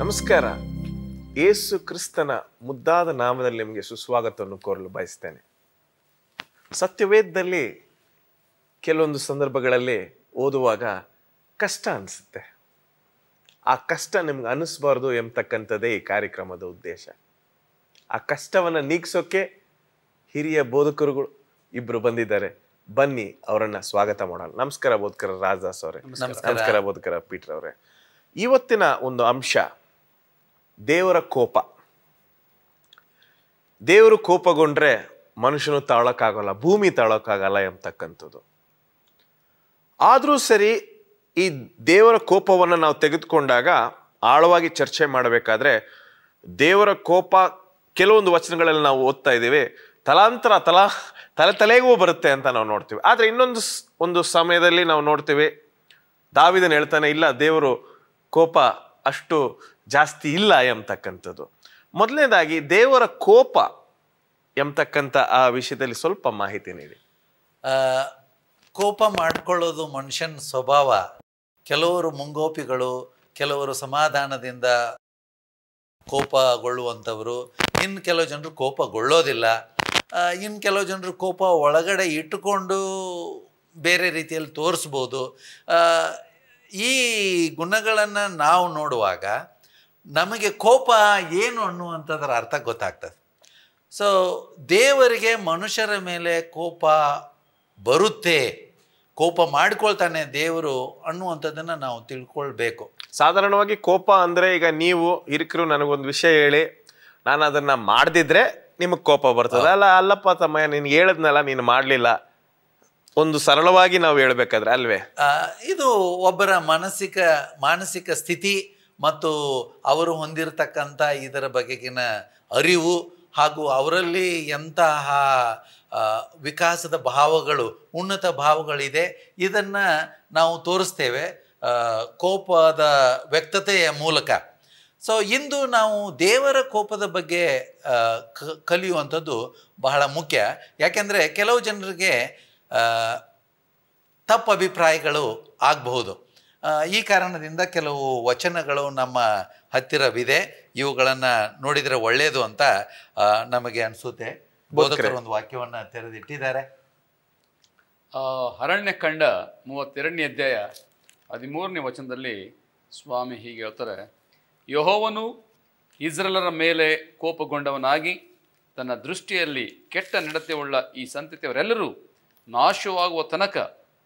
ನಮಸ್ಕಾರ. ಯೇಸು ಕ್ರಿಸ್ತನ ಮುದ್ದಾದ ನಾಮದಲ್ಲಿ ನಿಮಗೆ ಸುಸ್ವಾಗತವನ್ನು ಕೋರಲು ಬಯಸ್ತೇನೆ. ಸತ್ಯವೇದದಲ್ಲಿ ಕೆಲವೊಂದು ಸಂದರ್ಭಗಳಲ್ಲಿ ಓದುವಾಗ ಕಷ್ಟ ಅನಿಸುತ್ತೆ. ಆ ಕಷ್ಟ ನಿಮ್ಗೆ ಅನ್ನಿಸ್ಬಾರ್ದು ಎಂಬತಕ್ಕಂಥದ್ದೇ ಈ ಕಾರ್ಯಕ್ರಮದ ಉದ್ದೇಶ. ಆ ಕಷ್ಟವನ್ನು ನೀಗಿಸೋಕೆ ಹಿರಿಯ ಬೋಧಕರುಗಳು ಇಬ್ರು ಬಂದಿದ್ದಾರೆ. ಬನ್ನಿ ಅವರನ್ನ ಸ್ವಾಗತ ಮಾಡೋಣ. ನಮಸ್ಕಾರ ಬೋಧಕರ ರಾಜದಾಸ್ ಅವರೇ. ನಮಸ್ಕಾರ ಬೋಧಕರ ಪೀಟರ್ ಅವರೇ. ಇವತ್ತಿನ ಒಂದು ಅಂಶ ದೇವರ ಕೋಪ. ದೇವರು ಕೋಪಗೊಂಡ್ರೆ ಮನುಷ್ಯನು ತಾಳಕ್ಕಾಗಲ್ಲ, ಭೂಮಿ ತಾಳಕ್ಕಾಗಲ್ಲ ಎಂಬತಕ್ಕಂಥದ್ದು. ಆದರೂ ಸರಿ, ಈ ದೇವರ ಕೋಪವನ್ನು ನಾವು ತೆಗೆದುಕೊಂಡಾಗ ಆಳವಾಗಿ ಚರ್ಚೆ ಮಾಡಬೇಕಾದ್ರೆ ದೇವರ ಕೋಪ ಕೆಲವೊಂದು ವಚನಗಳಲ್ಲಿ ನಾವು ಓದ್ತಾ ಇದ್ದೀವಿ, ತಲಾಂತರ ತಲೆಗೂ ಬರುತ್ತೆ ಅಂತ ನಾವು ನೋಡ್ತೀವಿ. ಆದರೆ ಒಂದು ಸಮಯದಲ್ಲಿ ನಾವು ನೋಡ್ತೀವಿ, ದಾವೀದನು ಹೇಳ್ತಾನೆ, ಇಲ್ಲ, ದೇವರು ಕೋಪ ಅಷ್ಟು ಜಾಸ್ತಿ ಇಲ್ಲ ಎಂಬತಕ್ಕಂಥದ್ದು. ಮೊದಲನೇದಾಗಿ ದೇವರ ಕೋಪ ಎಂಬತಕ್ಕಂಥ ಆ ವಿಷಯದಲ್ಲಿ ಸ್ವಲ್ಪ ಮಾಹಿತಿ ನೀಡಿ. ಕೋಪ ಮಾಡಿಕೊಳ್ಳೋದು ಮನುಷ್ಯನ ಸ್ವಭಾವ. ಕೆಲವರು ಮುಂಗೋಪಿಗಳು, ಕೆಲವರು ಸಮಾಧಾನದಿಂದ ಕೋಪಗೊಳ್ಳುವಂಥವರು, ಇನ್ನು ಕೆಲವು ಜನರು ಕೋಪಗೊಳ್ಳೋದಿಲ್ಲ, ಇನ್ನು ಕೆಲವು ಜನರು ಕೋಪ ಒಳಗಡೆ ಇಟ್ಟುಕೊಂಡು ಬೇರೆ ರೀತಿಯಲ್ಲಿ ತೋರಿಸ್ಬೋದು. ಈ ಗುಣಗಳನ್ನು ನಾವು ನೋಡುವಾಗ ನಮಗೆ ಕೋಪ ಏನು ಅನ್ನುವಂಥದ್ರ ಅರ್ಥ ಗೊತ್ತಾಗ್ತದೆ. ಸೊ ದೇವರಿಗೆ ಮನುಷ್ಯರ ಮೇಲೆ ಕೋಪ ಬರುತ್ತೆ, ಕೋಪ ಮಾಡ್ಕೊಳ್ತಾನೆ ದೇವರು ಅನ್ನುವಂಥದ್ದನ್ನು ನಾವು ತಿಳ್ಕೊಳ್ಬೇಕು. ಸಾಧಾರಣವಾಗಿ ಕೋಪ ಅಂದರೆ, ಈಗ ನೀವು ಹಿರಿಕರು ನನಗೊಂದು ವಿಷಯ ಹೇಳಿ ನಾನು ಅದನ್ನು ಮಾಡದಿದ್ರೆ ನಿಮಗೆ ಕೋಪ ಬರ್ತದೆ. ಅಲ್ಲಪ್ಪ ತಮ್ಮ, ನೀನು ಹೇಳಿದ್ನಲ್ಲ, ನೀನು ಮಾಡಲಿಲ್ಲ, ಒಂದು ಸರಳವಾಗಿ ನಾವು ಹೇಳ್ಬೇಕಾದ್ರೆ ಅಲ್ವೇ? ಇದು ಒಬ್ಬರ ಮಾನಸಿಕ ಸ್ಥಿತಿ ಮತ್ತು ಅವರು ಹೊಂದಿರತಕ್ಕಂಥ ಇದರ ಬಗೆಗಿನ ಅರಿವು ಹಾಗೂ ಅವರಲ್ಲಿ ಎಂತಹ ವಿಕಾಸದ ಭಾವಗಳು, ಉನ್ನತ ಭಾವಗಳಿದೆ, ಇದನ್ನು ನಾವು ತೋರಿಸ್ತೇವೆ ಕೋಪದ ವ್ಯಕ್ತತೆಯ ಮೂಲಕ. ಸೊ ಇಂದು ನಾವು ದೇವರ ಕೋಪದ ಬಗ್ಗೆ ಕಲಿಯುವಂಥದ್ದು ಬಹಳ ಮುಖ್ಯ. ಯಾಕೆಂದರೆ ಕೆಲವು ಜನರಿಗೆ ತಪ್ಪು ಅಭಿಪ್ರಾಯಗಳು ಆಗಬಹುದು. ಈ ಕಾರಣದಿಂದ ಕೆಲವು ವಚನಗಳು ನಮ್ಮ ಹತ್ತಿರವಿದೆ, ಇವುಗಳನ್ನು ನೋಡಿದರೆ ಒಳ್ಳೆಯದು ಅಂತ ನಮಗೆ ಅನಿಸುತ್ತೆ. ಬೋಧಕರು ಒಂದು ವಾಕ್ಯವನ್ನು ತೆರೆದಿಟ್ಟಿದ್ದಾರೆ. ಅರಣ್ಯಕಾಂಡ 32ನೇ ಅಧ್ಯಾಯ 13ನೇ ವಚನದಲ್ಲಿ ಸ್ವಾಮಿ ಹೀಗೆ ಹೇಳ್ತಾರೆ, ಯೆಹೋವನು ಇಸ್ರಾಯೇಲರ ಮೇಲೆ ಕೋಪಗೊಂಡವನಾಗಿ ತನ್ನ ದೃಷ್ಟಿಯಲ್ಲಿ ಕೆಟ್ಟ ನಡತೆಯುಳ್ಳ ಈ ಸಂತತಿಯವರೆಲ್ಲರೂ ನಾಶವಾಗುವ ತನಕ,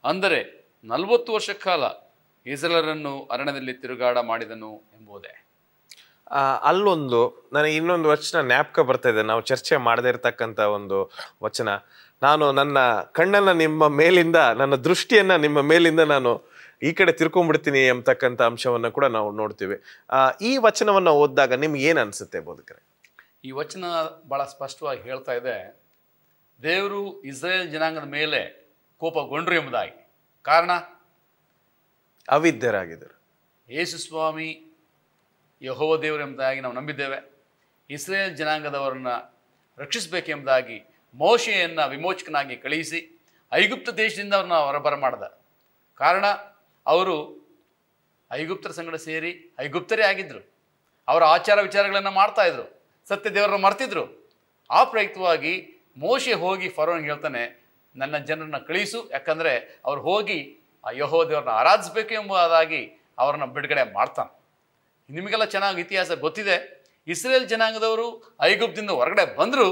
ಅಂದರೆ 40 ವರ್ಷ ಕಾಲ ಇಸ್ರಾಯೇಲರನ್ನು ಅರಣ್ಯದಲ್ಲಿ ತಿರುಗಾಡ ಮಾಡಿದನು ಎಂಬುದೇ. ಅಲ್ಲೊಂದು ನನಗೆ ಇನ್ನೊಂದು ವಚನ ಜ್ಞಾಪಕ ಬರ್ತಾ ಇದೆ, ನಾವು ಚರ್ಚೆ ಮಾಡದೇ ಇರತಕ್ಕಂಥ ಒಂದು ವಚನ. ನಾನು ನನ್ನ ಕಣ್ಣನ್ನು ನಿಮ್ಮ ಮೇಲಿಂದ, ನನ್ನ ದೃಷ್ಟಿಯನ್ನು ನಿಮ್ಮ ಮೇಲಿಂದ ನಾನು ಈ ಕಡೆ ತಿರ್ಕೊಂಡ್ಬಿಡ್ತೀನಿ ಎಂಬತಕ್ಕಂಥ ಅಂಶವನ್ನು ಕೂಡ ನಾವು ನೋಡ್ತೀವಿ. ಈ ವಚನವನ್ನು ಓದಿದಾಗ ನಿಮ್ಗೆ ಏನು ಅನಿಸುತ್ತೆ ಬೋಧಕರೇ? ಈ ವಚನ ಭಾಳ ಸ್ಪಷ್ಟವಾಗಿ ಹೇಳ್ತಾ ಇದೆ, ದೇವರು ಇಸ್ರಾಯೇಲ್ ಜನಾಂಗದ ಮೇಲೆ ಕೋಪಗೊಂಡ್ರು ಎಂಬುದಾಗಿ. ಕಾರಣ, ಅವಿದ್ಯರಾಗಿದ್ದರು. ಯೇಸು ಸ್ವಾಮಿ ಯೆಹೋವ ದೇವರು ಎಂಬುದಾಗಿ ನಾವು ನಂಬಿದ್ದೇವೆ. ಇಸ್ರಾಯೇಲ್ ಜನಾಂಗದವರನ್ನು ರಕ್ಷಿಸಬೇಕೆಂಬುದಾಗಿ ಮೋಶೆಯನ್ನು ವಿಮೋಚಕನಾಗಿ ಕಳುಹಿಸಿ ಐಗುಪ್ತ ದೇಶದಿಂದ ಅವ್ರನ್ನ ಹೊರಬರ ಮಾಡಿದ. ಕಾರಣ, ಅವರು ಐಗುಪ್ತರ ಸಂಗಡ ಸೇರಿ ಐಗುಪ್ತರೇ ಆಗಿದ್ದರು. ಅವರ ಆಚಾರ ವಿಚಾರಗಳನ್ನು ಮಾಡ್ತಾಯಿದ್ರು, ಸತ್ಯ ದೇವರನ್ನು ಮರ್ತಿದ್ರು. ಆ ಪ್ರಯುಕ್ತವಾಗಿ ಮೋಶೆ ಹೋಗಿ ಫರೋನಿಗೆ ಹೇಳ್ತಾನೆ, ನನ್ನ ಜನರನ್ನ ಕಳಿಸು, ಯಾಕಂದರೆ ಅವ್ರು ಹೋಗಿ ಆ ಯೆಹೋವ ದೇವರನ್ನ ಆರಾಧಿಸಬೇಕು ಎಂಬುದಾಗಿ ಅವ್ರನ್ನ ಬಿಡುಗಡೆ ಮಾಡ್ತಾನೆ. ನಿಮಗೆಲ್ಲ ಚೆನ್ನಾಗಿ ಇತಿಹಾಸ ಗೊತ್ತಿದೆ. ಇಸ್ರೇಲ್ ಜನಾಂಗದವರು ಐಗುಪ್ತದಿಂದ ಹೊರಗಡೆ ಬಂದರು,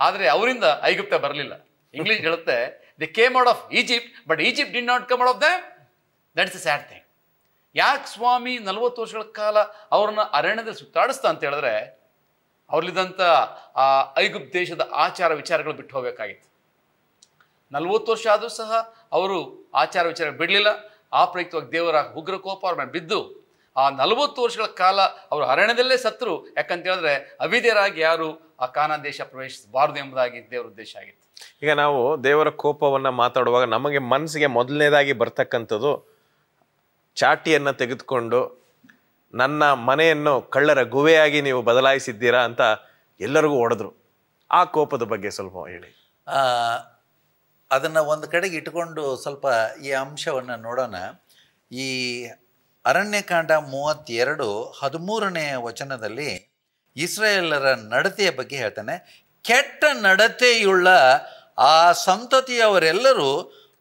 ಆದರೆ ಅವರಿಂದ ಐಗುಪ್ತ ಬರಲಿಲ್ಲ. ಇಂಗ್ಲೀಷ್ ಹೇಳುತ್ತೆ, they came out of Egypt but Egypt did not come out of them. That's a sad thing. ಯಾಕೆ ಸ್ವಾಮಿ 40 ವರ್ಷಗಳ ಕಾಲ ಅವ್ರನ್ನ ಅರಣ್ಯದಲ್ಲಿ ಸುತ್ತಾಡಿಸ್ತಾ ಅಂತ ಹೇಳಿದ್ರೆ, ಅವ್ರಲ್ಲಿದ್ದಂಥ ಆ ಐಗುಪ್ತ ದೇಶದ ಆಚಾರ ವಿಚಾರಗಳು ಬಿಟ್ಟು ಹೋಗಬೇಕಾಗಿತ್ತು. 40 ವರ್ಷ ಆದರೂ ಸಹ ಅವರು ಆಚಾರ ವಿಚಾರ ಬಿಡಲಿಲ್ಲ. ಆ ಪ್ರಯುಕ್ತವಾಗಿ ದೇವರ ಉಗ್ರ ಕೋಪ ಅವ್ರ ಮೇಲೆ ಬಿದ್ದು ಆ 40 ವರ್ಷಗಳ ಕಾಲ ಅವರು ಅರಣ್ಯದಲ್ಲೇ ಸತ್ತರು. ಯಾಕಂತ ಹೇಳಿದ್ರೆ ಅವಿದ್ಯರಾಗಿ ಯಾರು ಆ ಕಾನಾನ್ ದೇಶ ಪ್ರವೇಶಿಸಬಾರದು ಎಂಬುದಾಗಿ ದೇವರ ಉದ್ದೇಶ ಆಗಿತ್ತು. ಈಗ ನಾವು ದೇವರ ಕೋಪವನ್ನು ಮಾತಾಡುವಾಗ ನಮಗೆ ಮನಸ್ಸಿಗೆ ಮೊದಲನೇದಾಗಿ ಬರ್ತಕ್ಕಂಥದ್ದು, ಚಾಟಿಯನ್ನು ತೆಗೆದುಕೊಂಡು ನನ್ನ ಮನೆಯನ್ನು ಕಳ್ಳರ ಗುವೆಯಾಗಿ ನೀವು ಬದಲಾಯಿಸಿದ್ದೀರಾ ಅಂತ ಎಲ್ಲರಿಗೂ ಹೊಡೆದ್ರು. ಆ ಕೋಪದ ಬಗ್ಗೆ ಸ್ವಲ್ಪ ಹೇಳಿ. ಅದನ್ನು ಒಂದು ಕಡೆಗೆ ಇಟ್ಕೊಂಡು ಸ್ವಲ್ಪ ಈ ಅಂಶವನ್ನು ನೋಡೋಣ. ಈ ಅರಣ್ಯಕಾಂಡ 32:13 ವಚನದಲ್ಲಿ ಇಸ್ರಾಯೇಲರ ನಡತೆಯ ಬಗ್ಗೆ ಹೇಳ್ತಾನೆ. ಕೆಟ್ಟ ನಡತೆಯುಳ್ಳ ಆ ಸಂತತಿಯವರೆಲ್ಲರೂ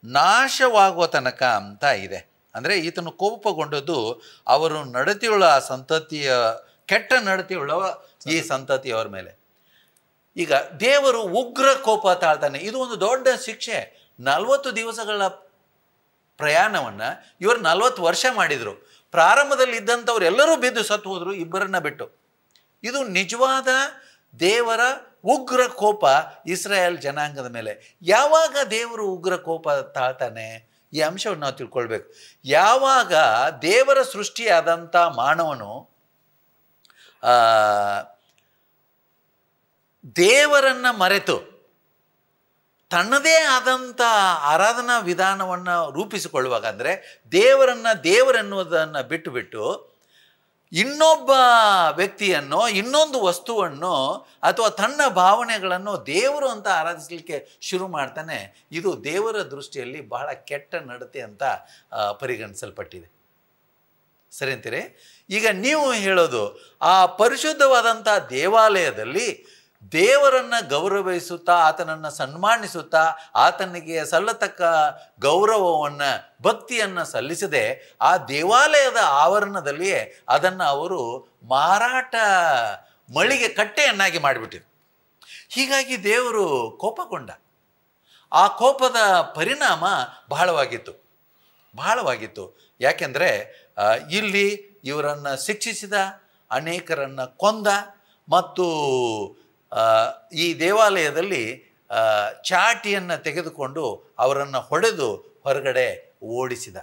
ನಾಶವಾಗುವ ತನಕ ಅಂತ ಇದೆ. ಅಂದರೆ ಈತನು ಕೋಪಗೊಂಡದ್ದು ಅವರು ನಡತೆಯುಳ್ಳ ಆ ಸಂತತಿಯ, ಕೆಟ್ಟ ನಡತೆಯುಳ್ಳ ಈ ಸಂತತಿಯವರ ಮೇಲೆ. ಈಗ ದೇವರು ಉಗ್ರ ಕೋಪ ತಾಳ್ತಾನೆ. ಇದು ಒಂದು ದೊಡ್ಡ ಶಿಕ್ಷೆ. 40 ದಿವಸಗಳ ಪ್ರಯಾಣವನ್ನು ಇವರು 40 ವರ್ಷ ಮಾಡಿದರು. ಪ್ರಾರಂಭದಲ್ಲಿ ಇದ್ದಂಥವ್ರು ಎಲ್ಲರೂ ಬಿದ್ದು ಸತ್ತು ಹೋದರು, ಇಬ್ಬರನ್ನ ಬಿಟ್ಟು. ಇದು ನಿಜವಾದ ದೇವರ ಉಗ್ರ ಕೋಪ ಇಸ್ರಾಯೇಲ್ ಜನಾಂಗದ ಮೇಲೆ. ಯಾವಾಗ ದೇವರು ಉಗ್ರ ಕೋಪ ತಾಳ್ತಾನೆ, ಈ ಅಂಶವನ್ನು ನಾವು ತಿಳ್ಕೊಳ್ಬೇಕು. ಯಾವಾಗ ದೇವರ ಸೃಷ್ಟಿಯಾದಂಥ ಮಾನವನು ದೇವರನ್ನು ಮರೆತು ತನ್ನದೇ ಆದಂಥ ಆರಾಧನಾ ವಿಧಾನವನ್ನು ರೂಪಿಸಿಕೊಳ್ಳುವಾಗ, ಅಂದರೆ ದೇವರೆನ್ನುವುದನ್ನು ಬಿಟ್ಟು ಇನ್ನೊಬ್ಬ ವ್ಯಕ್ತಿಯನ್ನು, ಇನ್ನೊಂದು ವಸ್ತುವನ್ನು ಅಥವಾ ತನ್ನ ಭಾವನೆಗಳನ್ನು ದೇವರು ಅಂತ ಆರಾಧಿಸಲಿಕ್ಕೆ ಶುರು ಮಾಡ್ತಾನೆ. ಇದು ದೇವರ ದೃಷ್ಟಿಯಲ್ಲಿ ಬಹಳ ಕೆಟ್ಟ ನಡತೆ ಅಂತ ಪರಿಗಣಿಸಲ್ಪಟ್ಟಿದೆ. ಸರಿ ಅಂತೀರಿ? ಈಗ ನೀವು ಹೇಳೋದು, ಆ ಪರಿಶುದ್ಧವಾದಂಥ ದೇವಾಲಯದಲ್ಲಿ ದೇವರನ್ನು ಗೌರವಿಸುತ್ತಾ, ಆತನನ್ನು ಸನ್ಮಾನಿಸುತ್ತಾ, ಆತನಿಗೆ ಸಲ್ಲತಕ್ಕ ಗೌರವವನ್ನು, ಭಕ್ತಿಯನ್ನು ಸಲ್ಲಿಸದೆ ಆ ದೇವಾಲಯದ ಆವರಣದಲ್ಲಿಯೇ ಅದನ್ನು ಅವರು ಮಾರಾಟ ಮಳಿಗೆ ಕಟ್ಟೆಯನ್ನಾಗಿ ಮಾಡಿಬಿಟ್ಟಿರು. ಹೀಗಾಗಿ ದೇವರು ಕೋಪಗೊಂಡ. ಆ ಕೋಪದ ಪರಿಣಾಮ ಬಹಳವಾಗಿತ್ತು. ಯಾಕೆಂದರೆ ಇಲ್ಲಿ ಇವರನ್ನು ಶಿಕ್ಷಿಸಿದ, ಅನೇಕರನ್ನು ಕೊಂದ, ಮತ್ತು ಈ ದೇವಾಲಯದಲ್ಲಿ ಚಾಟಿಯನ್ನು ತೆಗೆದುಕೊಂಡು ಅವರನ್ನು ಹೊಡೆದು ಹೊರಗಡೆ ಓಡಿಸಿದ.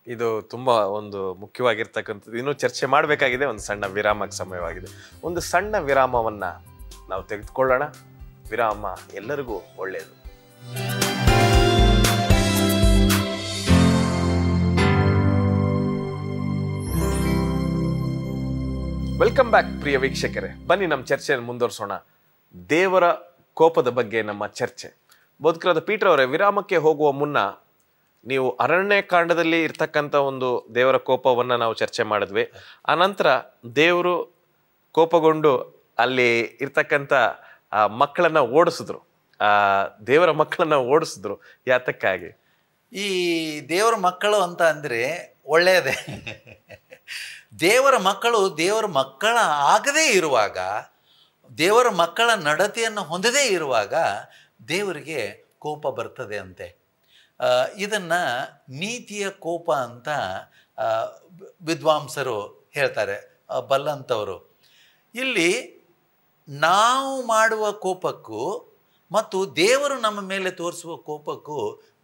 ಇದು ತುಂಬ ಒಂದು ಮುಖ್ಯವಾಗಿರ್ತಕ್ಕಂಥದ್ದು. ಇನ್ನೂ ಚರ್ಚೆ ಮಾಡಬೇಕಾಗಿದೆ. ಒಂದು ಸಣ್ಣ ವಿರಾಮಕ್ಕೆ ಸಮಯವಾಗಿದೆ. ಒಂದು ಸಣ್ಣ ವಿರಾಮವನ್ನು ನಾವು ತೆಗೆದುಕೊಳ್ಳೋಣ. ವಿರಾಮ ಎಲ್ಲರಿಗೂ ಒಳ್ಳೆಯದು. ವೆಲ್ಕಮ್ ಬ್ಯಾಕ್ ಪ್ರಿಯ ವೀಕ್ಷಕರೇ. ಬನ್ನಿ ನಮ್ಮ ಚರ್ಚೆಯನ್ನು ಮುಂದುವರಿಸೋಣ. ದೇವರ ಕೋಪದ ಬಗ್ಗೆ ನಮ್ಮ ಚರ್ಚೆ. ಬೋಧಕರಾದ ಪೀಟರ್ ಅವರೇ, ವಿರಾಮಕ್ಕೆ ಹೋಗುವ ಮುನ್ನ ನೀವು ಅರಣ್ಯಕಾಂಡದಲ್ಲಿ ಇರ್ತಕ್ಕಂಥ ಒಂದು ದೇವರ ಕೋಪವನ್ನು ನಾವು ಚರ್ಚೆ ಮಾಡಿದ್ವಿ. ಆನಂತರ ದೇವರು ಕೋಪಗೊಂಡು ಅಲ್ಲಿ ಇರ್ತಕ್ಕಂಥ ಮಕ್ಕಳನ್ನು ಓಡಿಸಿದ್ರು, ದೇವರ ಮಕ್ಕಳನ್ನು ಓಡಿಸಿದ್ರು. ಯಾತಕ್ಕಾಗಿ? ಈ ದೇವರ ಮಕ್ಕಳು ಅಂತ ಅಂದರೆ ಒಳ್ಳೆಯದೇ. ದೇವರ ಮಕ್ಕಳು ದೇವರ ಮಕ್ಕಳ ಆಗದೇ ಇರುವಾಗ, ದೇವರ ಮಕ್ಕಳ ನಡತೆಯನ್ನು ಹೊಂದದೇ ಇರುವಾಗ ದೇವರಿಗೆ ಕೋಪ ಬರ್ತದೆ ಅಂತೆ. ಇದನ್ನು ನೀತಿಯ ಕೋಪ ಅಂತ ವಿದ್ವಾಂಸರು ಹೇಳ್ತಾರೆ, ಬಲ್ಲಂಥವರು. ಇಲ್ಲಿ ನಾವು ಮಾಡುವ ಕೋಪಕ್ಕೂ ಮತ್ತು ದೇವರು ನಮ್ಮ ಮೇಲೆ ತೋರಿಸುವ ಕೋಪಕ್ಕೂ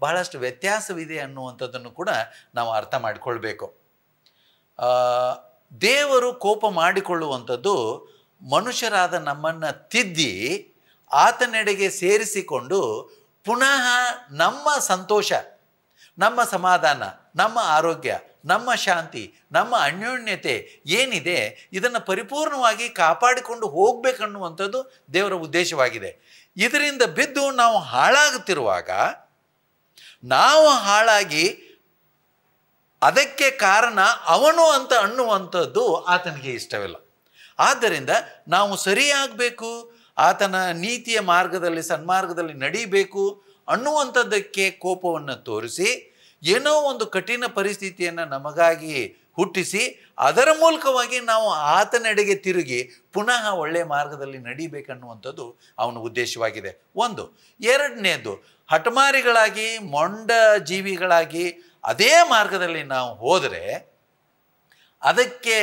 ಬಹಳಷ್ಟು ವ್ಯತ್ಯಾಸವಿದೆ ಅನ್ನುವಂಥದ್ದನ್ನು ಕೂಡ ನಾವು ಅರ್ಥ ಮಾಡಿಕೊಳ್ಬೇಕು. ದೇವರು ಕೋಪ ಮಾಡಿಕೊಳ್ಳುವಂಥದ್ದು ಮನುಷ್ಯರಾದ ನಮ್ಮನ್ನು ತಿದ್ದಿ ಆತನೆಡೆಗೆ ಸೇರಿಸಿಕೊಂಡು ಪುನಃ ನಮ್ಮ ಸಂತೋಷ, ನಮ್ಮ ಸಮಾಧಾನ, ನಮ್ಮ ಆರೋಗ್ಯ, ನಮ್ಮ ಶಾಂತಿ, ನಮ್ಮ ಅನ್ಯೋನ್ಯತೆ ಏನಿದೆ ಇದನ್ನು ಪರಿಪೂರ್ಣವಾಗಿ ಕಾಪಾಡಿಕೊಂಡು ಹೋಗಬೇಕನ್ನುವಂಥದ್ದು ದೇವರ ಉದ್ದೇಶವಾಗಿದೆ. ಇದರಿಂದ ಬಿದ್ದು ನಾವು ಹಾಳಾಗುತ್ತಿರುವಾಗ, ನಾವು ಹಾಳಾಗಿ ಅದಕ್ಕೆ ಕಾರಣ ಅವನು ಅಂತ ಅನ್ನುವಂಥದ್ದು ಆತನಿಗೆ ಇಷ್ಟವಿಲ್ಲ. ಆದ್ದರಿಂದ ನಾವು ಸರಿಯಾಗಬೇಕು, ಆತನ ನೀತಿಯ ಮಾರ್ಗದಲ್ಲಿ, ಸನ್ಮಾರ್ಗದಲ್ಲಿ ನಡೀಬೇಕು ಅನ್ನುವಂಥದ್ದಕ್ಕೆ ಕೋಪವನ್ನು ತೋರಿಸಿ, ಏನೋ ಒಂದು ಕಠಿಣ ಪರಿಸ್ಥಿತಿಯನ್ನು ನಮಗಾಗಿ ಹುಟ್ಟಿಸಿ ಅದರ ಮೂಲಕವಾಗಿ ನಾವು ಆತನೆಡೆಗೆ ತಿರುಗಿ ಪುನಃ ಒಳ್ಳೆಯ ಮಾರ್ಗದಲ್ಲಿ ನಡೀಬೇಕನ್ನುವಂಥದ್ದು ಅವನ ಉದ್ದೇಶವಾಗಿದೆ. ಒಂದು. ಎರಡನೇದು, ಹಠಮಾರಿಗಳಾಗಿ, ಮೊಂಡ ಜೀವಿಗಳಾಗಿ ಅದೇ ಮಾರ್ಗದಲ್ಲಿ ನಾವು ಹೋದರೆ ಅದಕ್ಕೆ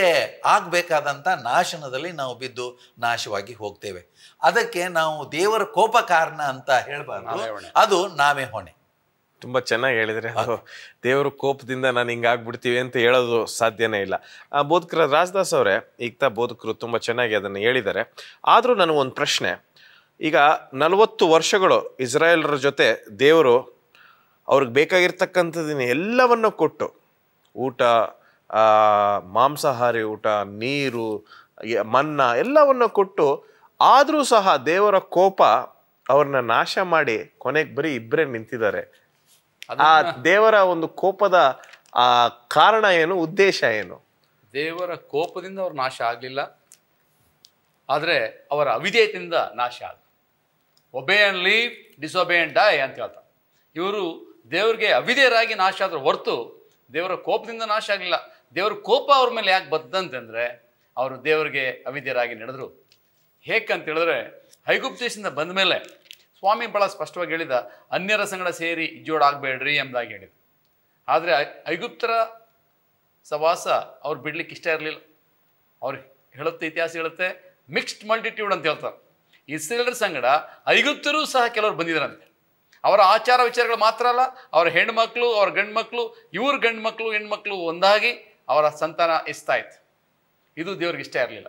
ಆಗಬೇಕಾದಂಥ ನಾಶನದಲ್ಲಿ ನಾವು ಬಿದ್ದು ನಾಶವಾಗಿ ಹೋಗ್ತೇವೆ. ಅದಕ್ಕೆ ನಾವು ದೇವರ ಕೋಪ ಕಾರಣ ಅಂತ ಹೇಳಬಾರ್ದು, ಅದು ನಾವೇ ಹೊಣೆ. ತುಂಬ ಚೆನ್ನಾಗಿ ಹೇಳಿದರೆ. ಅದು ದೇವರ ಕೋಪದಿಂದ ನಾನು ಹಿಂಗಾಗ್ಬಿಡ್ತೀವಿ ಅಂತ ಹೇಳೋದು ಸಾಧ್ಯನೇ ಇಲ್ಲ. ಬೋಧಕರ ರಾಜದಾಸ್ ಅವರೇ, ಈಗ ಬೋಧಕರು ತುಂಬ ಚೆನ್ನಾಗಿ ಅದನ್ನು ಹೇಳಿದ್ದಾರೆ. ಆದರೂ ನನಗೊಂದು ಪ್ರಶ್ನೆ. ಈಗ 40 ವರ್ಷಗಳು ಇಸ್ರಾಯೇಲರ ಜೊತೆ ದೇವರು ಅವ್ರಿಗೆ ಬೇಕಾಗಿರ್ತಕ್ಕಂಥದ್ದನ್ನು ಎಲ್ಲವನ್ನು ಕೊಟ್ಟು, ಊಟ, ಮಾಂಸಾಹಾರಿ ಊಟ, ನೀರು, ಮನ್ನಾ ಎಲ್ಲವನ್ನು ಕೊಟ್ಟು, ಆದರೂ ಸಹ ದೇವರ ಕೋಪ ಅವ್ರನ್ನ ನಾಶ ಮಾಡಿ ಕೊನೆಗೆ ಬರೀ ಇಬ್ಬರೇ ನಿಂತಿದ್ದಾರೆ. ಆ ದೇವರ ಒಂದು ಕೋಪದ ಕಾರಣ ಏನು, ಉದ್ದೇಶ ಏನು? ದೇವರ ಕೋಪದಿಂದ ಅವರು ನಾಶ ಆಗಲಿಲ್ಲ, ಆದರೆ ಅವರ ಅವಿಧೇಯತೆಯಿಂದ ನಾಶ ಆದ. Obey and live, disobey and die ಅಂತ ಹೇಳ್ತಾರೆ. ಇವರು ದೇವರಿಗೆ ಅವಿಧೇಯರಾಗಿ ನಾಶ ಆದರೂ ಹೊರತು ದೇವರ ಕೋಪದಿಂದ ನಾಶ ಆಗಲಿಲ್ಲ. ದೇವರ ಕೋಪ ಅವ್ರ ಮೇಲೆ ಯಾಕೆ ಬದ್ದಂತಂದರೆ ಅವರು ದೇವರಿಗೆ ಅವಿಧೇಯರಾಗಿ ನಡೆದರು. ಹೇಗಂತ ಹೇಳಿದ್ರೆ, ಐಗುಪ್ತ ದೇಶದಿಂದ ಬಂದ ಮೇಲೆ ಸ್ವಾಮಿ ಭಾಳ ಸ್ಪಷ್ಟವಾಗಿ ಹೇಳಿದ, ಅನ್ಯರ ಸಂಗಡ ಸೇರಿ ಜೋಡಾಗಬೇಡ್ರಿ ಎಂಬುದಾಗಿ ಹೇಳಿದ. ಆದರೆ ಐಗುಪ್ತರ ಸವಾಸ ಅವ್ರು ಬಿಡ್ಲಿಕ್ಕೆ ಇಷ್ಟ ಇರಲಿಲ್ಲ. ಅವ್ರು ಹೇಳುತ್ತೆ, ಇತಿಹಾಸ ಹೇಳುತ್ತೆ, ಮಿಕ್ಸ್ಡ್ ಮಲ್ಟಿಟ್ಯೂಡ್ ಅಂತ ಹೇಳ್ತಾರೆ. ಇಸ್ರೇಲರ ಸಂಗಡ ಐಗುಪ್ತರು ಸಹ ಕೆಲವರು ಬಂದಿದ್ದಾರಂತೆ. ಅವರ ಆಚಾರ ವಿಚಾರಗಳು ಮಾತ್ರ ಅಲ್ಲ, ಅವರ ಹೆಣ್ಮಕ್ಳು, ಅವ್ರ ಗಂಡು ಮಕ್ಕಳು, ಇವ್ರ ಗಂಡು ಮಕ್ಕಳು ಹೆಣ್ಮಕ್ಳು ಒಂದಾಗಿ ಅವರ ಸಂತಾನ ಇಸ್ತಾ ಇತ್ತು. ಇದು ದೇವ್ರಿಗೆ ಇಷ್ಟ ಇರಲಿಲ್ಲ.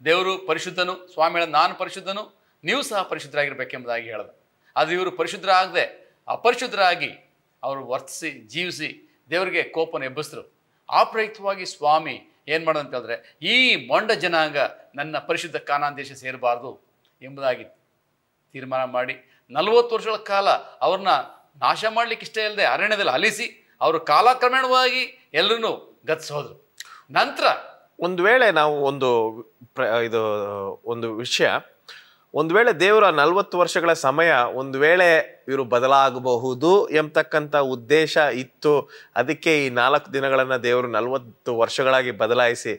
ದೇವರು ಪರಿಶುದ್ಧನು, ಸ್ವಾಮಿ ಹೇಳ, ನಾನು ಪರಿಶುದ್ಧನು, ನೀವು ಸಹ ಪರಿಶುದ್ಧರಾಗಿರ್ಬೇಕೆಂಬುದಾಗಿ ಹೇಳ್ದ. ಅದು ಇವರು ಪರಿಶುದ್ಧರಾಗದೆ ಅಪರಿಶುದ್ಧರಾಗಿ ಅವರು ವರ್ತಿಸಿ ಜೀವಿಸಿ ದೇವರಿಗೆ ಕೋಪನ ಎಬ್ಬಿಸಿದ್ರು. ಆ ಪ್ರಯುಕ್ತವಾಗಿ ಸ್ವಾಮಿ ಏನು ಮಾಡೋದಂತ ಹೇಳಿದ್ರೆ, ಈ ಮೊಂಡ ಜನಾಂಗ ನನ್ನ ಪರಿಶುದ್ಧ ಕಾನಾನ್ ದೇಶ ಸೇರಬಾರ್ದು ಎಂಬುದಾಗಿ ತೀರ್ಮಾನ ಮಾಡಿ 40 ವರ್ಷಗಳ ಕಾಲ ಅವ್ರನ್ನ ನಾಶ ಮಾಡಲಿಕ್ಕೆ ಇಷ್ಟ ಇಲ್ಲದೆ ಅರಣ್ಯದಲ್ಲಿ ಅಲಿಸಿ ಅವರು ಕಾಲಕ್ರಮೇಣವಾಗಿ ಎಲ್ಲರನ್ನೂ ಗತಿಸೋದ್ರು. ನಂತರ ಒಂದು ವೇಳೆ ನಾವು ಒಂದು ವಿಷಯ, ಒಂದು ವೇಳೆ ದೇವರ 40 ವರ್ಷಗಳ ಸಮಯ ಒಂದು ವೇಳೆ ಇವರು ಬದಲಾಗಬಹುದು ಎಂಬತಕ್ಕಂಥ ಉದ್ದೇಶ ಇತ್ತು, ಅದಕ್ಕೆ ಈ 4 ದಿನಗಳನ್ನು ದೇವರು 40 ವರ್ಷಗಳಾಗಿ ಬದಲಾಯಿಸಿ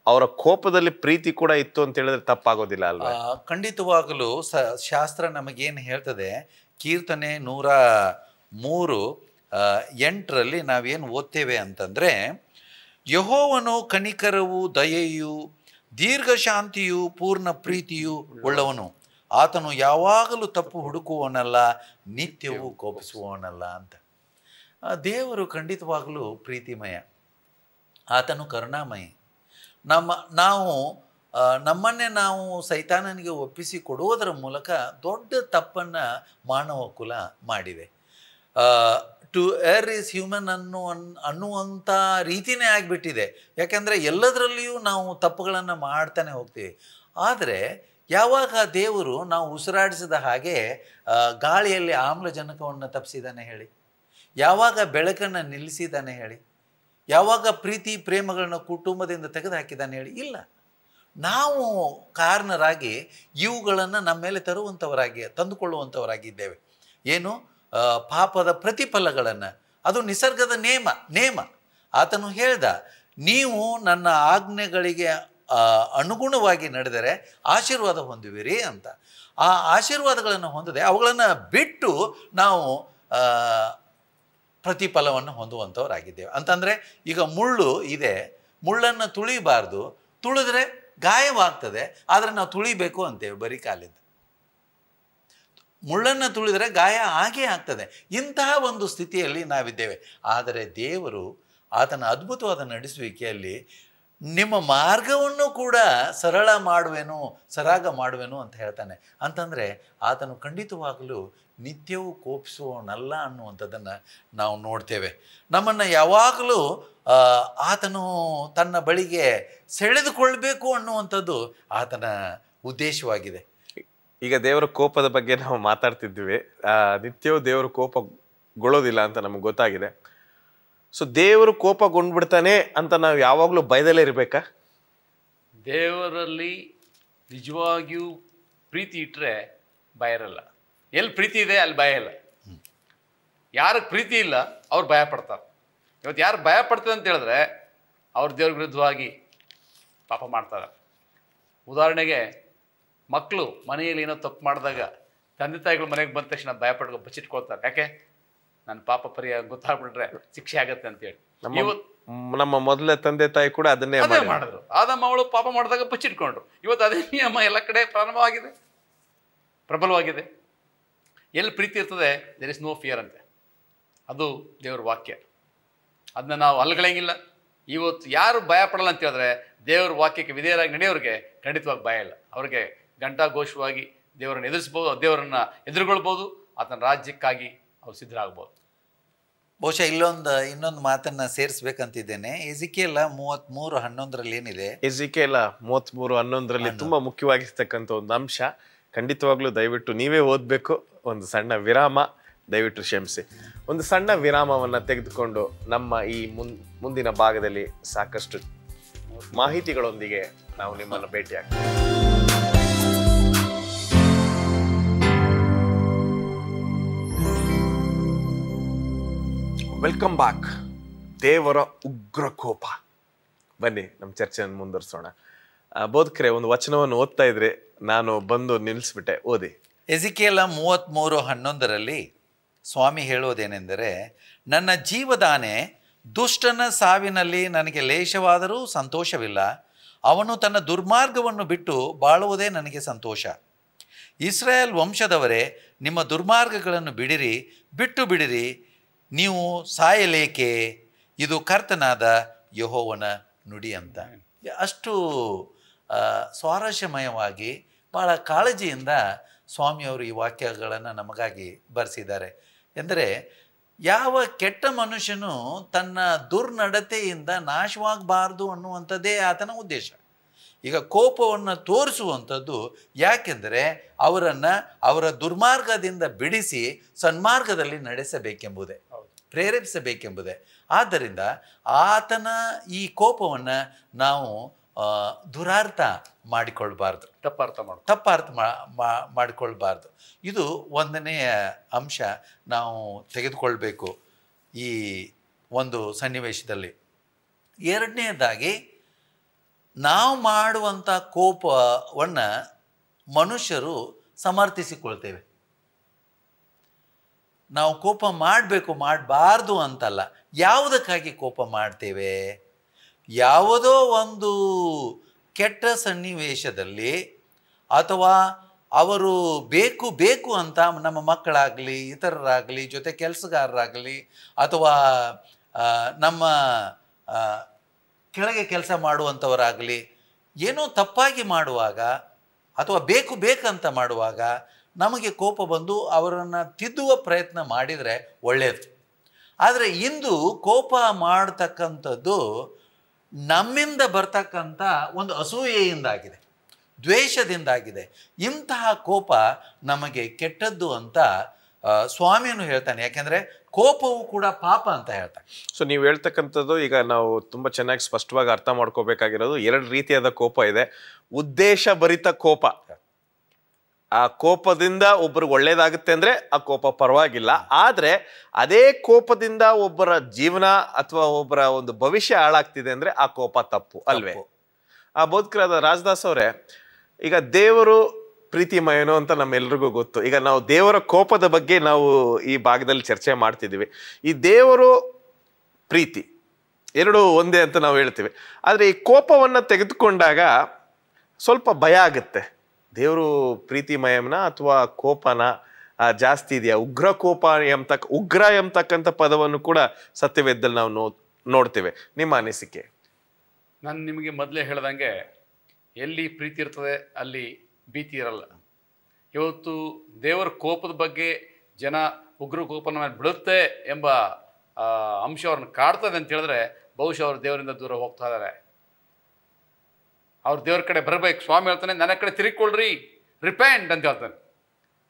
ಅವರ ಕೋಪದಲ್ಲಿ ಪ್ರೀತಿ ಕೂಡ ಇತ್ತು ಅಂತ ಹೇಳಿದ್ರೆ ತಪ್ಪಾಗೋದಿಲ್ಲ ಅಲ್ವಾ? ಖಂಡಿತವಾಗಲೂ ಶಾಸ್ತ್ರ ನಮಗೇನು ಹೇಳ್ತದೆ, ಕೀರ್ತನೆ 103:8 ನಾವೇನು ಓದ್ತೇವೆ ಅಂತಂದರೆ, ಯೆಹೋವನು ಕನಿಕರವು ದಯೆಯು ದೀರ್ಘಶಾಂತಿಯು ಪೂರ್ಣ ಪ್ರೀತಿಯು ಉಳ್ಳವನು, ಆತನು ಯಾವಾಗಲೂ ತಪ್ಪು ಹುಡುಕುವವನಲ್ಲ, ನಿತ್ಯವೂ ಕೋಪಿಸುವವನಲ್ಲ ಅಂತ. ದೇವರು ಖಂಡಿತವಾಗಲೂ ಪ್ರೀತಿಮಯ, ಆತನು ಕರುಣಾಮಯಿ. ನಮ್ಮನ್ನೇ ನಾವು ಸೈತಾನನಿಗೆ ಒಪ್ಪಿಸಿ ಕೊಡುವುದರ ಮೂಲಕ ದೊಡ್ಡ ತಪ್ಪನ್ನು ಮಾನವ ಕುಲ ಮಾಡಿದೆ. ಟು ಏರ್ ಈಸ್ ಹ್ಯೂಮನ್ ಅನ್ನುವಂಥ ರೀತಿಯೇ ಆಗಿಬಿಟ್ಟಿದೆ. ಯಾಕೆಂದರೆ ಎಲ್ಲದರಲ್ಲಿಯೂ ನಾವು ತಪ್ಪುಗಳನ್ನು ಮಾಡ್ತಾನೆ ಹೋಗ್ತೀವಿ. ಆದರೆ ಯಾವಾಗ ದೇವರು ನಾವು ಉಸಿರಾಡಿಸಿದ ಹಾಗೆ ಗಾಳಿಯಲ್ಲಿ ಆಮ್ಲಜನಕವನ್ನು ತಪ್ಪಿಸಿದ್ದಾನೆ ಹೇಳಿ? ಯಾವಾಗ ಬೆಳಕನ್ನು ನಿಲ್ಲಿಸಿದ್ದಾನೆ ಹೇಳಿ? ಯಾವಾಗ ಪ್ರೀತಿ ಪ್ರೇಮಗಳನ್ನ ಕುಟುಂಬದಿಂದ ತೆಗೆದುಹಾಕಿದ್ದಾನೆ ಹೇಳಿ? ಇಲ್ಲ. ನಾವು ಕಾರಣರಾಗಿ ಇವುಗಳನ್ನು ನಮ್ಮ ಮೇಲೆ ತಂದುಕೊಳ್ಳುವಂಥವರಾಗಿದ್ದೇವೆ. ಏನು? ಪಾಪದ ಪ್ರತಿಫಲಗಳನ್ನು. ಅದು ನಿಸರ್ಗದ ನೇಮ. ಆತನು ಹೇಳ್ದ, ನೀವು ನನ್ನ ಆಜ್ಞೆಗಳಿಗೆ ಅನುಗುಣವಾಗಿ ನಡೆದರೆ ಆಶೀರ್ವಾದ ಹೊಂದುವಿರಿ ಅಂತ. ಆ ಆಶೀರ್ವಾದಗಳನ್ನು ಹೊಂದದೆ ಅವುಗಳನ್ನು ಬಿಟ್ಟು ನಾವು ಪ್ರತಿಫಲವನ್ನು ಹೊಂದುವಂಥವರಾಗಿದ್ದೇವೆ. ಅಂತಂದರೆ ಈಗ ಮುಳ್ಳು ಇದೆ, ಮುಳ್ಳನ್ನು ತುಳಿಬಾರ್ದು, ತುಳಿದ್ರೆ ಗಾಯವಾಗ್ತದೆ, ಆದರೆ ನಾವು ತುಳಿಬೇಕು ಅಂತೇವೆ ಬರೀ ಕಾಲಿಂದ. ಮುಳ್ಳನ್ನು ತುಳಿದರೆ ಗಾಯ ಆಗೇ ಆಗ್ತದೆ. ಇಂತಹ ಒಂದು ಸ್ಥಿತಿಯಲ್ಲಿ ನಾವಿದ್ದೇವೆ. ಆದರೆ ದೇವರು ಆತನ ಅದ್ಭುತವಾದ ನಡೆಸುವಿಕೆಯಲ್ಲಿ ನಿಮ್ಮ ಮಾರ್ಗವನ್ನು ಕೂಡ ಸರಾಗ ಮಾಡುವೆನು ಅಂತ ಹೇಳ್ತಾನೆ. ಅಂತಂದರೆ ಆತನು ಖಂಡಿತವಾಗಲೂ ನಿತ್ಯವೂ ಕೋಪಿಸುವವನಲ್ಲ ಅನ್ನುವಂಥದ್ದನ್ನು ನಾವು ನೋಡ್ತೇವೆ. ನಮ್ಮನ್ನು ಯಾವಾಗಲೂ ಆತನು ತನ್ನ ಬಳಿಗೆ ಸೆಳೆದುಕೊಳ್ಬೇಕು ಅನ್ನುವಂಥದ್ದು ಆತನ ಉದ್ದೇಶವಾಗಿದೆ. ಈಗ ದೇವರ ಕೋಪದ ಬಗ್ಗೆ ನಾವು ಮಾತಾಡ್ತಿದ್ವಿ. ನಿತ್ಯವೂ ದೇವರು ಕೋಪಗೊಳ್ಳೋದಿಲ್ಲ ಅಂತ ನಮ್ಗೆ ಗೊತ್ತಾಗಿದೆ. ಸೊ ದೇವರು ಕೋಪಗೊಂಡ್ಬಿಡ್ತಾನೆ ಅಂತ ನಾವು ಯಾವಾಗಲೂ ಭಯದಲ್ಲೇ ಇರಬೇಕಾ? ದೇವರಲ್ಲಿ ನಿಜವಾಗಿಯೂ ಪ್ರೀತಿ ಇಟ್ಟರೆ ಭಯ ಇರಲ್ಲ. ಎಲ್ಲಿ ಪ್ರೀತಿ ಇದೆ ಅಲ್ಲಿ ಭಯ ಇಲ್ಲ. ಯಾರಿಗೆ ಪ್ರೀತಿ ಇಲ್ಲ ಅವ್ರು ಭಯ ಪಡ್ತಾರೆ. ಇವತ್ತು ಯಾರು ಭಯ ಪಡ್ತಾರೆ ಅಂತ ಹೇಳಿದ್ರೆ ಅವ್ರು ದೇವ್ರ ವಿರುದ್ಧವಾಗಿ ಪಾಪ ಮಾಡ್ತಾರೆ. ಉದಾಹರಣೆಗೆ, ಮಕ್ಕಳು ಮನೆಯಲ್ಲಿ ಏನೋ ತಪ್ಪು ಮಾಡಿದಾಗ ತಂದೆ ತಾಯಿಗಳು ಮನೆಗೆ ಬಂದ ತಕ್ಷಣ ಭಯ ಪಡ್ಕೊ ಬಚ್ಚಿಟ್ಕೊಳ್ತಾರೆ. ಯಾಕೆ? ನನ್ನ ಪಾಪ ಪರಿಹಾರ ಗೊತ್ತಾಗ್ಬಿಟ್ರೆ ಶಿಕ್ಷೆ ಆಗತ್ತೆ ಅಂತೇಳಿ. ನಮ್ಮ ಮೊದಲ ತಂದೆ ತಾಯಿ ಕೂಡ ಅದನ್ನೇ ಮಾಡಿದ್ರು. ಆದಮ್ಮ ಅವಳು ಪಾಪ ಮಾಡಿದಾಗ ಬಚ್ಚಿಟ್ಕೊಂಡ್ರು. ಇವತ್ತು ಅದೇ ನಿಯಮ ಎಲ್ಲ ಕಡೆ ಪ್ರಾರಂಭವಾಗಿದೆ, ಪ್ರಬಲವಾಗಿದೆ. ಎಲ್ಲಿ ಪ್ರೀತಿ ಇರ್ತದೆ ದೇರ್ ಇಸ್ ನೋ ಫಿಯರ್ ಅಂತೆ. ಅದು ದೇವ್ರ ವಾಕ್ಯ. ಅದನ್ನ ನಾವು ಅಲ್ಗಳಂಗಿಲ್ಲ. ಇವತ್ತು ಯಾರು ಭಯ ಪಡಲ್ಲ ಅಂತ ಹೇಳಿದ್ರೆ ದೇವ್ರ ವಾಕ್ಯಕ್ಕೆ ವಿಧೇಯರಾಗಿ ನಡೆಯೋರಿಗೆ ಖಂಡಿತವಾಗಿ ಭಯ ಇಲ್ಲ. ಅವ್ರಿಗೆ ಘಂಟಾಘೋಷವಾಗಿ ದೇವರನ್ನು ಎದುರಿಸ್ಬೋದು, ದೇವರನ್ನು ಎದುರುಗೊಳ್ಬೋದು, ಆತನ ರಾಜ್ಯಕ್ಕಾಗಿ ಅವ್ರು ಸಿದ್ಧರಾಗ್ಬೋದು. ಬಹುಶಃ ಇನ್ನೊಂದು ಮಾತನ್ನ ಸೇರಿಸ್ಬೇಕಂತಿದ್ದೇನೆ. ಎಜಿಕೇಲ 33:11 ಏನಿದೆ, ಎಜಿಕೇಲ 33:11 ತುಂಬಾ ಮುಖ್ಯವಾಗಿರ್ತಕ್ಕಂಥ ಒಂದು ಅಂಶ. ಖಂಡಿತವಾಗ್ಲೂ ದಯವಿಟ್ಟು ನೀವೇ ಓದ್ಬೇಕು. ಒಂದು ಸಣ್ಣ ವಿರಾಮ, ದಯವಿಟ್ಟು ಕ್ಷಮಿಸಿ. ಒಂದು ಸಣ್ಣ ವಿರಾಮವನ್ನು ತೆಗೆದುಕೊಂಡು ನಮ್ಮ ಈ ಮುಂದಿನ ಭಾಗದಲ್ಲಿ ಸಾಕಷ್ಟು ಮಾಹಿತಿಗಳೊಂದಿಗೆ ನಾವು ನಿಮ್ಮನ್ನು ಭೇಟಿಯಾಗ್ತೀವಿ. Welcome back. ದೇವರ ಉಗ್ರ ಕೋಪ. ಬನ್ನಿ ನಮ್ಮ ಚರ್ಚೆಯನ್ನು ಮುಂದುವರಿಸೋಣ. ಬೋಧಕರೇ, ಒಂದು ವಚನವನ್ನು ಓದ್ತಾ ಇದ್ರೆ ನಾನು ಬಂದು ನಿಲ್ಲಿಸ್ಬಿಟ್ಟೆ, ಓದಿ. ಎಜಿಕೇಲ 33:11 ಸ್ವಾಮಿ ಹೇಳೋದೇನೆಂದರೆ, ನನ್ನ ಜೀವದಾನೆ ದುಷ್ಟನ ಸಾವಿನಲ್ಲಿ ನನಗೆ ಲೇಷವಾದರೂ ಸಂತೋಷವಿಲ್ಲ. ಅವನು ತನ್ನ ದುರ್ಮಾರ್ಗವನ್ನು ಬಿಟ್ಟು ಬಾಳುವುದೇ ನನಗೆ ಸಂತೋಷ. ಇಸ್ರಾಯೇಲ್ ವಂಶದವರೇ, ನಿಮ್ಮ ದುರ್ಮಾರ್ಗಗಳನ್ನು ಬಿಟ್ಟು ಬಿಡಿರಿ. ನೀವು ಸಾಯಲೇಕೆ? ಇದು ಕರ್ತನಾದ ಯೆಹೋವನ ನುಡಿ ಅಂತ. ಅಷ್ಟು ಸ್ವಾರಸ್ಯಮಯವಾಗಿ ಭಾಳ ಕಾಳಜಿಯಿಂದ ಸ್ವಾಮಿಯವರು ಈ ವಾಕ್ಯಗಳನ್ನು ನಮಗಾಗಿ ಬರೆಸಿದ್ದಾರೆ. ಎಂದರೆ, ಯಾವ ಕೆಟ್ಟ ಮನುಷ್ಯನು ತನ್ನ ದುರ್ನಡತೆಯಿಂದ ನಾಶವಾಗಬಾರ್ದು ಅನ್ನುವಂಥದ್ದೇ ಆತನ ಉದ್ದೇಶ. ಈಗ ಕೋಪವನ್ನು ತೋರಿಸುವಂಥದ್ದು ಯಾಕೆಂದರೆ ಅವರನ್ನು ಅವರ ದುರ್ಮಾರ್ಗದಿಂದ ಬಿಡಿಸಿ ಸನ್ಮಾರ್ಗದಲ್ಲಿ ನಡೆಸಬೇಕೆಂಬುದೇ, ಪ್ರೇರೇಪಿಸಬೇಕೆಂಬುದೇ. ಆದ್ದರಿಂದ ಆತನ ಈ ಕೋಪವನ್ನು ನಾವು ದುರಾರ್ಥ ಮಾಡಿಕೊಳ್ಬಾರ್ದು, ತಪ್ಪಾರ್ಥ ಮಾಡಿಕೊಳ್ಬಾರ್ದು. ಇದು ಒಂದನೆಯ ಅಂಶ ನಾವು ತೆಗೆದುಕೊಳ್ಬೇಕು ಈ ಒಂದು ಸನ್ನಿವೇಶದಲ್ಲಿ. ಎರಡನೇದಾಗಿ, ನಾವು ಮಾಡುವಂಥ ಕೋಪವನ್ನು ಮನುಷ್ಯರು ಸಮರ್ಥಿಸಿಕೊಳ್ತೇವೆ. ನಾವು ಕೋಪ ಮಾಡಬೇಕು, ಮಾಡಬಾರ್ದು ಅಂತಲ್ಲ. ಯಾವುದಕ್ಕಾಗಿ ಕೋಪ ಮಾಡ್ತೇವೆ? ಯಾವುದೋ ಒಂದು ಕೆಟ್ಟ ಸನ್ನಿವೇಶದಲ್ಲಿ, ಅಥವಾ ಅವರು ಬೇಕು ಅಂತ ನಮ್ಮ ಮಕ್ಕಳಾಗಲಿ, ಇತರರಾಗಲಿ, ಜೊತೆ ಕೆಲಸಗಾರರಾಗಲಿ, ಅಥವಾ ನಮ್ಮ ಕೆಳಗೆ ಕೆಲಸ ಮಾಡುವಂಥವರಾಗಲಿ ಏನೋ ತಪ್ಪಾಗಿ ಮಾಡುವಾಗ, ಅಥವಾ ಬೇಕಂತ ಮಾಡುವಾಗ ನಮಗೆ ಕೋಪ ಬಂದು ಅವರನ್ನು ತಿದ್ದುವ ಪ್ರಯತ್ನ ಮಾಡಿದರೆ ಒಳ್ಳೆಯದು. ಆದರೆ ಇಂದು ಕೋಪ ಮಾಡತಕ್ಕಂಥದ್ದು ನಮ್ಮಿಂದ ಬರ್ತಕ್ಕಂಥ ಒಂದು ಅಸೂಯೆಯಿಂದಾಗಿದೆ, ದ್ವೇಷದಿಂದಾಗಿದೆ. ಇಂತಹ ಕೋಪ ನಮಗೆ ಕೆಟ್ಟದ್ದು ಅಂತ ಸ್ವಾಮಿಯನ್ನು ಹೇಳ್ತಾನೆ. ಯಾಕೆಂದರೆ ಕೋಪವು ಕೂಡ ಪಾಪ ಅಂತ ಹೇಳ್ತಾನೆ. ಸೊ ನೀವು ಹೇಳ್ತಕ್ಕಂಥದ್ದು ಈಗ ನಾವು ತುಂಬ ಚೆನ್ನಾಗಿ ಸ್ಪಷ್ಟವಾಗಿ ಅರ್ಥ ಮಾಡ್ಕೋಬೇಕಾಗಿರೋದು, ಎರಡು ರೀತಿಯಾದ ಕೋಪ ಇದೆ. ಉದ್ದೇಶ ಭರಿತ ಕೋಪ, ಆ ಕೋಪದಿಂದ ಒಬ್ಬರಿಗೆ ಒಳ್ಳೇದಾಗುತ್ತೆ ಅಂದ್ರೆ ಆ ಕೋಪ ಪರವಾಗಿಲ್ಲ. ಆದ್ರೆ ಅದೇ ಕೋಪದಿಂದ ಒಬ್ಬರ ಜೀವನ ಅಥವಾ ಒಬ್ಬರ ಒಂದು ಭವಿಷ್ಯ ಹಾಳಾಗ್ತಿದೆ ಅಂದ್ರೆ ಆ ಕೋಪ ತಪ್ಪು ಅಲ್ವೇ? ಆ ಬೋಧಕರಾದ ರಾಜದಾಸ್ ಅವರೇ, ಈಗ ದೇವರು ಪ್ರೀತಿಮಯನು ಅಂತ ನಮ್ಮೆಲ್ರಿಗೂ ಗೊತ್ತು. ಈಗ ನಾವು ದೇವರ ಕೋಪದ ಬಗ್ಗೆ ನಾವು ಈ ಭಾಗದಲ್ಲಿ ಚರ್ಚೆ ಮಾಡ್ತಿದ್ದೀವಿ. ಈ ದೇವರು ಪ್ರೀತಿ ಎರಡು ಒಂದೇ ಅಂತ ನಾವು ಹೇಳ್ತೀವಿ. ಆದ್ರೆ ಈ ಕೋಪವನ್ನ ತೆಗೆದುಕೊಂಡಾಗ ಸ್ವಲ್ಪ ಭಯ ಆಗುತ್ತೆ. ದೇವರು ಪ್ರೀತಿಮಯನ ಅಥವಾ ಕೋಪನ ಜಾಸ್ತಿ ಇದೆಯಾ? ಉಗ್ರ ಕೋಪ ಉಗ್ರ ಎಂಬತಕ್ಕಂಥ ಪದವನ್ನು ಕೂಡ ಸತ್ಯವೇದದಲ್ಲಿ ನಾವು ನೋಡ್ತೇವೆ. ನಿಮ್ಮ ಅನಿಸಿಕೆ? ನಾನು ನಿಮಗೆ ಮೊದಲೇ ಹೇಳ್ದಂಗೆ, ಎಲ್ಲಿ ಪ್ರೀತಿ ಇರ್ತದೆ ಅಲ್ಲಿ ಭೀತಿ ಇರಲ್ಲ. ಇವತ್ತು ದೇವರ ಕೋಪದ ಬಗ್ಗೆ ಜನ ಉಗ್ರ ಕೋಪನ ಮೇಲೆ ಬಿಡುತ್ತೆ ಎಂಬ ಅಂಶ ಅವ್ರನ್ನ ಕಾಡ್ತದೆ ಅಂತ ಹೇಳಿದ್ರೆ ಬಹುಶಃ ಅವರು ದೇವರಿಂದ ದೂರ ಹೋಗ್ತಾ ಇದ್ದಾರೆ. ಅವ್ರು ದೇವ್ರ ಕಡೆ ಬರಬೇಕು. ಸ್ವಾಮಿ ಹೇಳ್ತಾನೆ, ನನ್ನ ಕಡೆ ತಿರುಗಿಕೊಳ್ಳ್ರಿ, ರಿಪೆಂಟ್ ಅಂತ ಹೇಳ್ತಾನೆ.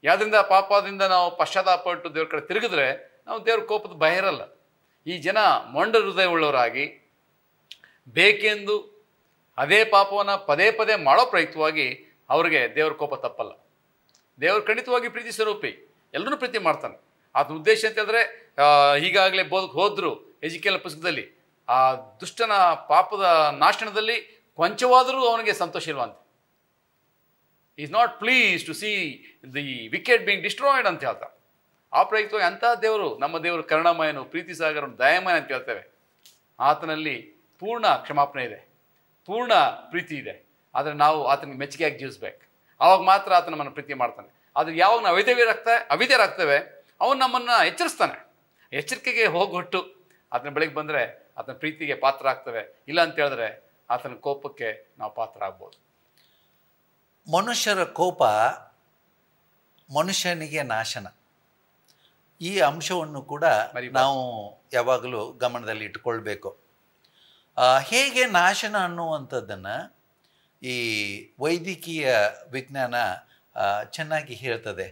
ಯಾವುದರಿಂದ? ಪಾಪದಿಂದ ನಾವು ಪಶ್ಚಾತ್ತಾಪಟ್ಟು ದೇವ್ರ ಕಡೆ ತಿರುಗಿದ್ರೆ ನಾವು ದೇವ್ರ ಕೋಪದ ಭಯ ಇರಲ್ಲ. ಈ ಜನ ಮೊಂಡ ಹೃದಯ ಉಳ್ಳವರಾಗಿ ಬೇಕೆಂದು ಅದೇ ಪಾಪವನ್ನು ಪದೇ ಪದೇ ಮಾಡೋ ಪ್ರಯುಕ್ತವಾಗಿ ಅವ್ರಿಗೆ ದೇವ್ರ ಕೋಪ ತಪ್ಪಲ್ಲ. ದೇವ್ರ ಖಂಡಿತವಾಗಿ ಪ್ರೀತಿ ಸ್ವರೂಪಿ, ಎಲ್ಲರೂ ಪ್ರೀತಿ ಮಾಡ್ತಾನೆ. ಅದನ್ನ ಉದ್ದೇಶ ಅಂತ ಹೇಳಿದ್ರೆ, ಈಗಾಗಲೇ ಹೋದ್ರು ಎಜಿಕೇಲ್ ಪುಸ್ತಕದಲ್ಲಿ, ಆ ದುಷ್ಟನ ಪಾಪದ ನಾಶನದಲ್ಲಿ ಕೊಂಚವಾದರೂ ಅವನಿಗೆ ಸಂತೋಷ ಇಲ್ವಂತೆ. Is not pleased to see the wicked being destroyed ಅಂತ ಹೇಳ್ತಾರೆ. ಆ ಪ್ರಯುಕ್ತವಾಗಿ ಅಂಥ ದೇವರು, ನಮ್ಮ ದೇವರು ಕರುಣಾಮಯನು, ಪ್ರೀತಿ ಸಾಗರನು, ದಯಾಮಯನ ಅಂತ ಹೇಳ್ತೇವೆ. ಆತನಲ್ಲಿ ಪೂರ್ಣ ಕ್ಷಮಾಪಣೆ ಇದೆ, ಪೂರ್ಣ ಪ್ರೀತಿ ಇದೆ. ಆದರೆ ನಾವು ಆತನಿಗೆ ಮೆಚ್ಚುಗೆಯಾಗಿ ಜೀವಿಸ್ಬೇಕು. ಆವಾಗ ಮಾತ್ರ ಆತ ನಮ್ಮನ್ನು ಪ್ರೀತಿ ಮಾಡ್ತಾನೆ. ಆದರೆ ಯಾವಾಗ ನಾವು ಅವಿಧೇಯರಾಗ್ತೇವೆ ಅವನು ನಮ್ಮನ್ನು ಎಚ್ಚರಿಸ್ತಾನೆ. ಎಚ್ಚರಿಕೆಗೆ ಹೋಗೊಟ್ಟು ಆತನ ಬಳಿಗೆ ಬಂದರೆ ಆತನ ಪ್ರೀತಿಗೆ ಪಾತ್ರ ಆಗ್ತವೆ. ಇಲ್ಲ ಅಂತ ಹೇಳಿದ್ರೆ ಆತನ ಕೋಪಕ್ಕೆ ನಾವು ಪಾತ್ರ ಆಗ್ಬೋದು. ಮನುಷ್ಯರ ಕೋಪ ಮನುಷ್ಯನಿಗೆ ನಾಶನ. ಈ ಅಂಶವನ್ನು ಕೂಡ ನಾವು ಯಾವಾಗಲೂ ಗಮನದಲ್ಲಿ ಇಟ್ಕೊಳ್ಬೇಕು. ಹೇಗೆ ನಾಶನ ಅನ್ನುವಂಥದ್ದನ್ನು ಈ ವೈದ್ಯಕೀಯ ವಿಜ್ಞಾನ ಚೆನ್ನಾಗಿ ಹೇಳ್ತದೆ.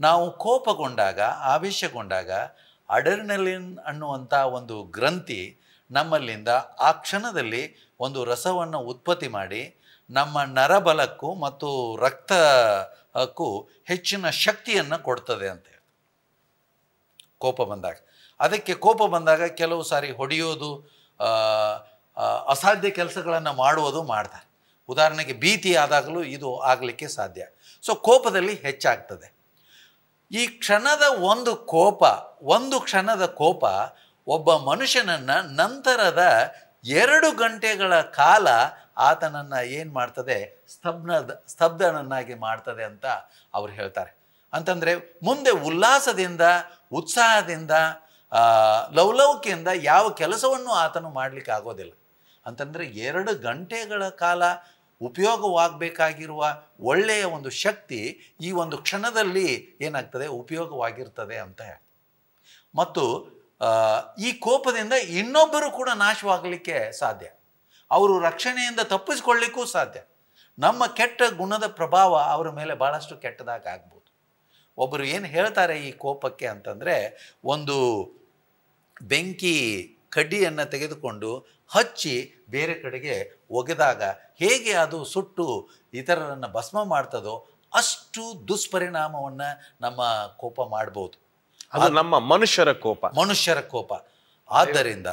ನಾವು ಕೋಪಗೊಂಡಾಗ, ಆವೇಶಗೊಂಡಾಗ ಅಡ್ರಿನಲಿನ್ ಅನ್ನುವಂಥ ಒಂದು ಗ್ರಂಥಿ ನಮ್ಮಲ್ಲಿಂದ ಆ ಕ್ಷಣದಲ್ಲಿ ಒಂದು ರಸವನ್ನು ಉತ್ಪತ್ತಿ ಮಾಡಿ ನಮ್ಮ ನರಬಲಕ್ಕೂ ಮತ್ತು ರಕ್ತಕ್ಕೂ ಹೆಚ್ಚಿನ ಶಕ್ತಿಯನ್ನು ಕೊಡ್ತದೆ ಅಂತ ಹೇಳಿ ಕೋಪ ಬಂದಾಗ. ಅದಕ್ಕೆ ಕೋಪ ಬಂದಾಗ ಕೆಲವು ಸಾರಿ ಹೊಡೆಯೋದು, ಅಸಾಧ್ಯ ಕೆಲಸಗಳನ್ನು ಮಾಡುವುದು ಮಾಡ್ತಾರೆ. ಉದಾಹರಣೆಗೆ ಭೀತಿ ಆದಾಗಲೂ ಇದು ಆಗಲಿಕ್ಕೆ ಸಾಧ್ಯ. ಸೊ ಕೋಪದಲ್ಲಿ ಹೆಚ್ಚಾಗ್ತದೆ. ಈ ಕ್ಷಣದ ಒಂದು ಕ್ಷಣದ ಕೋಪ ಒಬ್ಬ ಮನುಷ್ಯನನ್ನು ನಂತರದ 2 ಗಂಟೆಗಳ ಕಾಲ ಆತನನ್ನು ಏನು ಮಾಡ್ತದೆ, ಸ್ತಬ್ಧನನ್ನಾಗಿ ಮಾಡ್ತದೆ ಅಂತ ಅವ್ರು ಹೇಳ್ತಾರೆ. ಅಂತಂದರೆ ಮುಂದೆ ಉಲ್ಲಾಸದಿಂದ, ಉತ್ಸಾಹದಿಂದ, ಲವಲವಿಕೆಯಿಂದ ಯಾವ ಕೆಲಸವನ್ನು ಆತನು ಮಾಡಲಿಕ್ಕೆ ಆಗೋದಿಲ್ಲ. ಅಂತಂದರೆ 2 ಗಂಟೆಗಳ ಕಾಲ ಉಪಯೋಗವಾಗಬೇಕಾಗಿರುವ ಒಳ್ಳೆಯ ಒಂದು ಶಕ್ತಿ ಈ ಒಂದು ಕ್ಷಣದಲ್ಲಿ ಏನಾಗ್ತದೆ, ಉಪಯೋಗವಾಗಿರ್ತದೆ ಅಂತ ಹೇಳಿ. ಮತ್ತು ಈ ಕೋಪದಿಂದ ಇನ್ನೊಬ್ಬರು ಕೂಡ ನಾಶವಾಗಲಿಕ್ಕೆ ಸಾಧ್ಯ, ಅವರು ರಕ್ಷಣೆಯಿಂದ ತಪ್ಪಿಸ್ಕೊಳ್ಳಿಕ್ಕೂ ಸಾಧ್ಯ. ನಮ್ಮ ಕೆಟ್ಟ ಗುಣದ ಪ್ರಭಾವ ಅವರ ಮೇಲೆ ಭಾಳಷ್ಟು ಕೆಟ್ಟದಾಗಿ ಆಗ್ಬೋದು. ಒಬ್ಬರು ಏನು ಹೇಳ್ತಾರೆ ಈ ಕೋಪಕ್ಕೆ ಅಂತಂದರೆ, ಒಂದು ಬೆಂಕಿ ಕಡ್ಡಿಯನ್ನು ತೆಗೆದುಕೊಂಡು ಹಚ್ಚಿ ಬೇರೆ ಕಡೆಗೆ ಒಗೆದಾಗ ಹೇಗೆ ಅದು ಸುಟ್ಟು ಇತರರನ್ನು ಭಸ್ಮ ಮಾಡ್ತದೋ ಅಷ್ಟು ದುಷ್ಪರಿಣಾಮವನ್ನು ನಮ್ಮ ಕೋಪ ಮಾಡ್ಬೋದು. ಅದು ನಮ್ಮ ಮನುಷ್ಯರ ಕೋಪ. ಆದ್ದರಿಂದ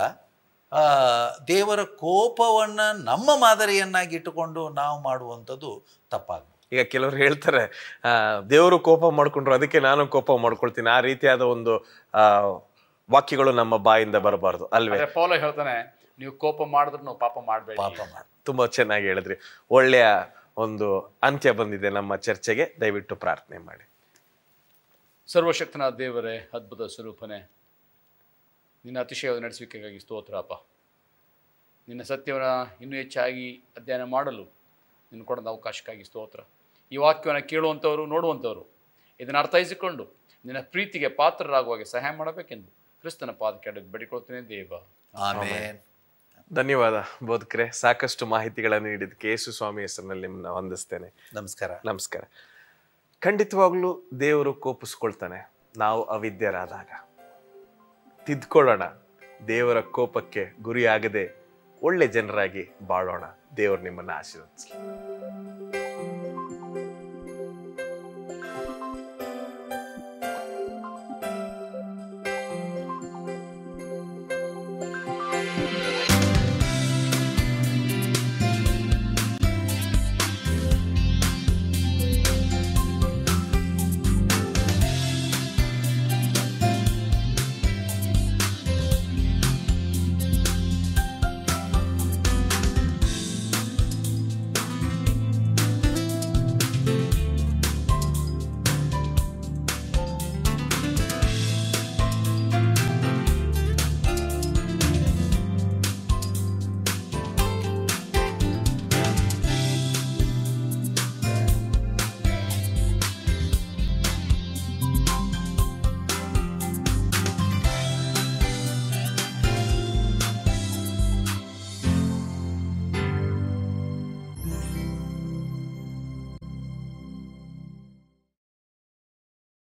ದೇವರ ಕೋಪವನ್ನು ನಮ್ಮ ಮಾದರಿಯನ್ನಾಗಿ ಇಟ್ಟುಕೊಂಡು ನಾವು ಮಾಡುವಂಥದ್ದು ತಪ್ಪಾಗ್ಬೋದು. ಈಗ ಕೆಲವರು ಹೇಳ್ತಾರೆ, ದೇವರು ಕೋಪ ಮಾಡ್ಕೊಂಡ್ರು ಅದಕ್ಕೆ ನಾನು ಕೋಪ ಮಾಡ್ಕೊಳ್ತೀನಿ, ಆ ರೀತಿಯಾದ ಒಂದು ವಾಕ್ಯಗಳು ನಮ್ಮ ಬಾಯಿಂದ ಬರಬಾರ್ದು ಅಲ್ವೇ? ಪೌಲ ಹೇಳ್ತಾನೆ, ನೀವು ಕೋಪ ಮಾಡಿದ್ರು ಪಾಪ ಮಾಡಬೇಡಿ. ತುಂಬಾ ಚೆನ್ನಾಗಿ ಹೇಳಿದ್ರಿ. ಒಳ್ಳೆಯ ಒಂದು ಅಂತ್ಯ ಬಂದಿದೆ ನಮ್ಮ ಚರ್ಚೆಗೆ. ದಯವಿಟ್ಟು ಪ್ರಾರ್ಥನೆ ಮಾಡಿ. ಸರ್ವಶಕ್ತನಾದ ದೇವರೇ, ಅದ್ಭುತ ಸ್ವರೂಪನೇ, ನಿನ್ನ ಅತಿಶಯವಾದ ನಡೆಸುವಿಕೆಗಾಗಿ ಸ್ತೋತ್ರಪ್ಪ. ನಿನ್ನ ಸತ್ಯವನ್ನು ಇನ್ನೂ ಹೆಚ್ಚಾಗಿ ಅಧ್ಯಯನ ಮಾಡಲು ನಿನ್ನ ಕೊಡದ ಅವಕಾಶಕ್ಕಾಗಿ ಸ್ತೋತ್ರ. ಈ ವಾಕ್ಯವನ್ನು ಕೇಳುವಂಥವರು, ನೋಡುವಂಥವರು ಇದನ್ನು ಅರ್ಥೈಸಿಕೊಂಡು ನಿನ್ನ ಪ್ರೀತಿಗೆ ಪಾತ್ರರಾಗುವಾಗೆ ಸಹಾಯ ಮಾಡಬೇಕೆಂದು ಕ್ರಿಸ್ತನ ಪಾದಕ್ಕೆ ಅಡ್ಡ ಬೇಡಿಕೊಳ್ತೇನೆ ದೇವ. ಆಮೆನ್. ಧನ್ಯವಾದ ಬೋಧಕರೇ. ಸಾಕಷ್ಟು ಮಾಹಿತಿಗಳನ್ನು ನೀಡಿದ್ದಕ್ಕೆ ಯೇಸು ಸ್ವಾಮಿ ಹೆಸರಿನಲ್ಲಿ ನಿಮ್ಮನ್ನ ವಂದಿಸ್ತೇನೆ. ನಮಸ್ಕಾರ. ಖಂಡಿತವಾಗ್ಲೂ ದೇವರು ಕೋಪಿಸ್ಕೊಳ್ತಾನೆ. ನಾವು ಅವಿದ್ಯರಾದಾಗ ತಿದ್ಕೊಳ್ಳೋಣ. ದೇವರ ಕೋಪಕ್ಕೆ ಗುರಿಯಾಗದೆ ಒಳ್ಳೆ ಜನರಾಗಿ ಬಾಳೋಣ. ದೇವರು ನಿಮ್ಮನ್ನು ಆಶೀರ್ವದಿಸಲಿ.